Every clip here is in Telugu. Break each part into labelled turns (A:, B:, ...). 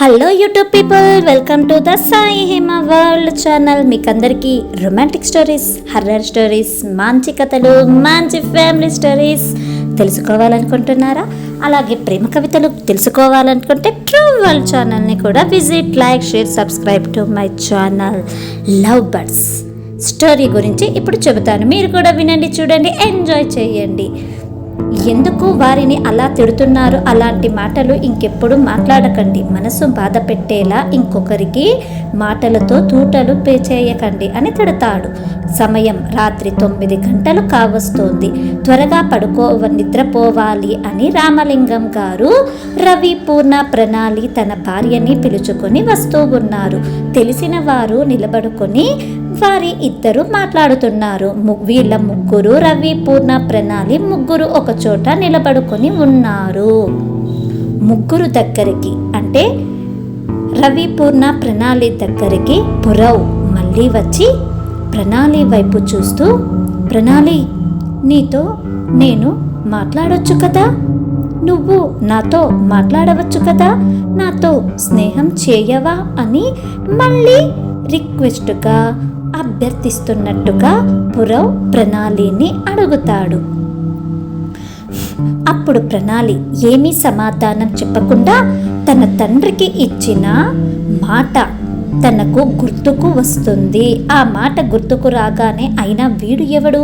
A: Hello YouTube people, welcome to the Sai Hema world channel. మీకు అందరికీ రొమాంటిక్ స్టోరీస్, హర్రర్ స్టోరీస్, మంచి కథలు, మంచి ఫ్యామిలీ స్టోరీస్ తెలుసుకోవాలనుకుంటున్నారా? అలాగే ప్రేమ కవితలు తెలుసుకోవాలనుకుంటే ట్రూ వరల్డ్ ఛానల్ని కూడా visit, like, share, subscribe to my channel. Love birds story గురించి ఇప్పుడు చెబుతాను. మీరు కూడా వినండి, చూడండి, ఎంజాయ్ చేయండి. ఎందుకు వారిని అలా తిడుతున్నారు? అలాంటి మాటలు ఇంకెప్పుడు మాట్లాడకండి. మనసు బాధ పెట్టేలా ఇంకొకరికి మాటలతో తూటలు చేయకండి అని తిడతాడు. సమయం రాత్రి 9 గంటలు కావస్తోంది. త్వరగా నిద్రపోవాలి అని రామలింగం గారు, రవి, పూర్ణ, ప్రణాళి తన భార్యని పిలుచుకొని వస్తూ ఉన్నారు. తెలిసిన వారు నిలబడుకొని వారి ఇద్దరు మాట్లాడుతున్నారు. వీళ్ళ ముగ్గురు, రవి, పూర్ణ, ప్రణాళి ముగ్గురు ఒక చోట నిలబడుకొని ఉన్నారు. ముగ్గురు దగ్గరికి అంటే రవి, పూర్ణ, ప్రణాళి దగ్గరికి పురవ్ మళ్ళీ వచ్చి ప్రణాళి వైపు చూస్తూ, ప్రణాళి, నీతో నేను మాట్లాడొచ్చు కదా, నువ్వు నాతో మాట్లాడవచ్చు కదా, నాతో స్నేహం చేయవా అని మళ్ళీ రిక్వెస్ట్గా, అభ్యర్థిస్తున్నట్టుగా పురవ్ ప్రణాళిని అడుగుతాడు. అప్పుడు ప్రణాళి ఏమీ సమాధానం చెప్పకుండా తన తండ్రికి ఇచ్చిన మాట తనకు గుర్తుకు వస్తుంది. ఆ మాట గుర్తుకు రాగానే, అయినా వీడు ఎవడు,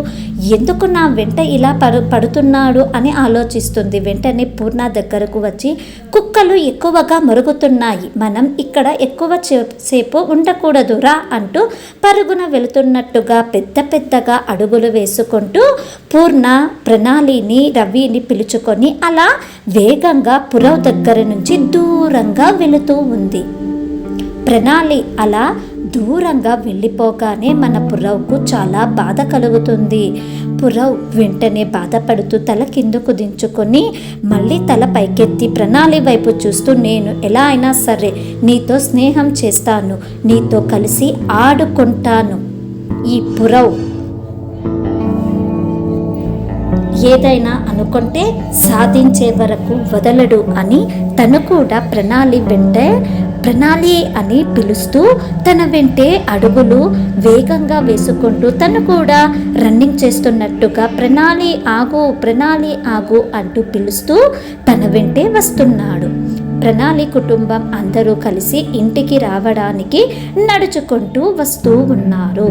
A: ఎందుకు నా వెంట ఇలా పడుతున్నాడు అని ఆలోచిస్తుంది. వెంటనే పూర్ణ దగ్గరకు వచ్చి, కుక్కలు ఎక్కువగా మరుగుతున్నాయి, మనం ఇక్కడ ఎక్కువ సేపు ఉండకూడదు రా అంటూ పరుగున వెళుతున్నట్టుగా పెద్ద పెద్దగా అడుగులు వేసుకుంటూ పూర్ణ ప్రణాళిని, రవిని పిలుచుకొని అలా వేగంగా పురవ్ దగ్గర నుంచి దూరంగా వెళుతూ ఉంది. ప్రణాళి అలా దూరంగా వెళ్ళిపోగానే మన పురవ్కు చాలా బాధ కలుగుతుంది. పురవ్ వెంటనే బాధపడుతూ తల కిందకు దించుకొని మళ్ళీ తల పైకెత్తి ప్రణాళి వైపు చూస్తూ, నేను ఎలా అయినా సరే నీతో స్నేహం చేస్తాను, నీతో కలిసి ఆడుకుంటాను. ఈ పురవ్ ఏదైనా అనుకుంటే సాధించే వరకు వదలడు అని తను కూడా ప్రణాళి వెంటే ప్రణాళి అని పిలుస్తూ తన వెంటే అడుగులు వేగంగా వేసుకుంటూ తను కూడా రన్నింగ్ చేస్తున్నట్టుగా ప్రణాళి ఆగు, ప్రణాళి ఆగు అంటూ పిలుస్తూ తన వెంటే వస్తున్నాడు. ప్రణాళి కుటుంబం అందరూ కలిసి ఇంటికి రావడానికి నడుచుకుంటూ వస్తూ ఉన్నారు.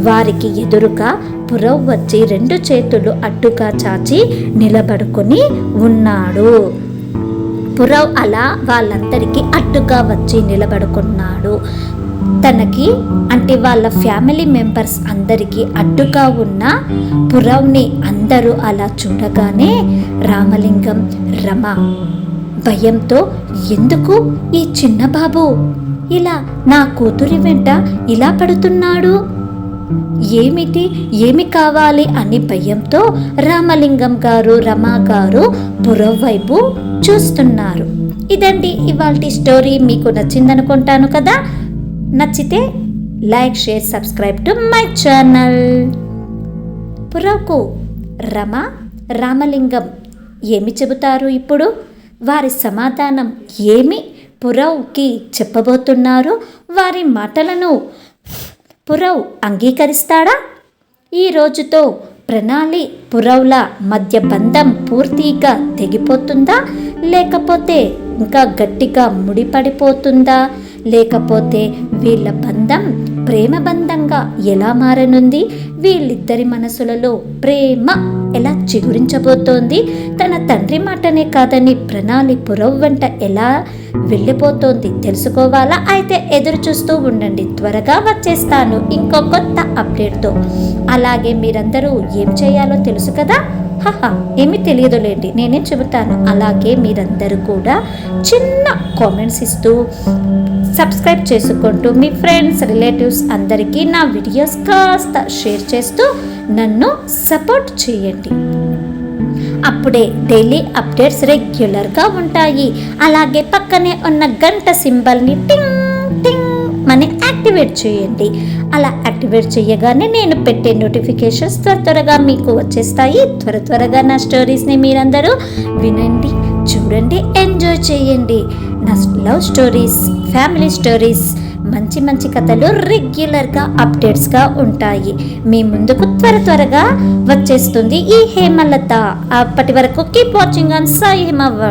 A: వారికి ఎదురుగా పురవ్ వచ్చి 2 చేతులు అడ్డుగా చాచి నిలబడుకొని ఉన్నాడు. పురవ్ అలా వాళ్ళందరికీ అడ్డుగా వచ్చి నిలబడుకున్నాడు. తనకి అంటే వాళ్ళ ఫ్యామిలీ మెంబర్స్ అందరికీ అడ్డుగా ఉన్న పురవ్ని అందరూ అలా చూడగానే రామలింగం, రమ భయంతో, ఎందుకు ఈ చిన్న బాబు ఇలా నా కూతురి వెంట ఇలా పడుతున్నాడు, ఏమి కావాలి అని భయంతో రామలింగం గారు, రమా గారు పురవ్ వైపు చూస్తున్నారు. ఇదండి ఇవాల్టి స్టోరీ. మీకు నచ్చిందనుకుంటాను కదా. నచ్చితే like, share, subscribe to my channel. పురవ్కు రామలింగం ఏమి చెబుతారు ఇప్పుడు? వారి సమాధానం ఏమి పురవ్కి చెప్పబోతున్నారు? వారి మాటలను పురవ్ అంగీకరిస్తాడా? ఈ రోజుతో ప్రణాళి, పురవ్ల మధ్య బంధం పూర్తిగా తెగిపోతుందా, లేకపోతే ఇంకా గట్టిగా ముడిపడిపోతుందా, లేకపోతే వీళ్ళ బంధం ప్రేమ బంధంగా ఎలా మారనుంది? వీళ్ళిద్దరి మనసులలో ప్రేమ ఎలా చిగురించబోతోంది? తన తండ్రి మాటనే కాదని ప్రణాళి పురవ్ వెంట ఎలా వెళ్ళిపోతోంది తెలుసుకోవాలా? అయితే ఎదురు చూస్తూ ఉండండి, త్వరగా వచ్చేస్తాను ఇంకో కొత్త అప్డేట్తో. అలాగే మీరందరూ ఏం చేయాలో తెలుసు కదా. ఏమీ తెలియదులేండి, నేనే చెబుతాను. అలాగే మీరందరూ కూడా చిన్న కామెంట్స్ ఇస్తూ, సబ్స్క్రైబ్ చేసుకుంటూ మీ ఫ్రెండ్స్, రిలేటివ్స్ అందరికీ నా వీడియోస్ కాస్త షేర్ చేస్తూ నన్ను సపోర్ట్ చేయండి. అప్పుడే డైలీ అప్డేట్స్ రెగ్యులర్గా ఉంటాయి. అలాగే పక్కనే ఉన్న గంట సింబల్ని టింగ్ టింగ్ అని యాక్టివేట్ చేయండి. అలా యాక్టివేట్ చేయగానే నేను పెట్టే నోటిఫికేషన్స్ త్వరగా మీకు వచ్చేస్తాయి. త్వరగా నా స్టోరీస్ని మీరందరూ వినండి, చూడండి, ఎంజాయ్ చేయండి. లవ్ స్టోరీస్, ఫ్యామిలీ స్టోరీస్, మంచి మంచి కథలు రెగ్యులర్గా అప్డేట్స్గా ఉంటాయి. మీ ముందుకు త్వరగా వచ్చేస్తుంది ఈ హేమలత. అప్పటి వరకు keep watching on Sai Hema world.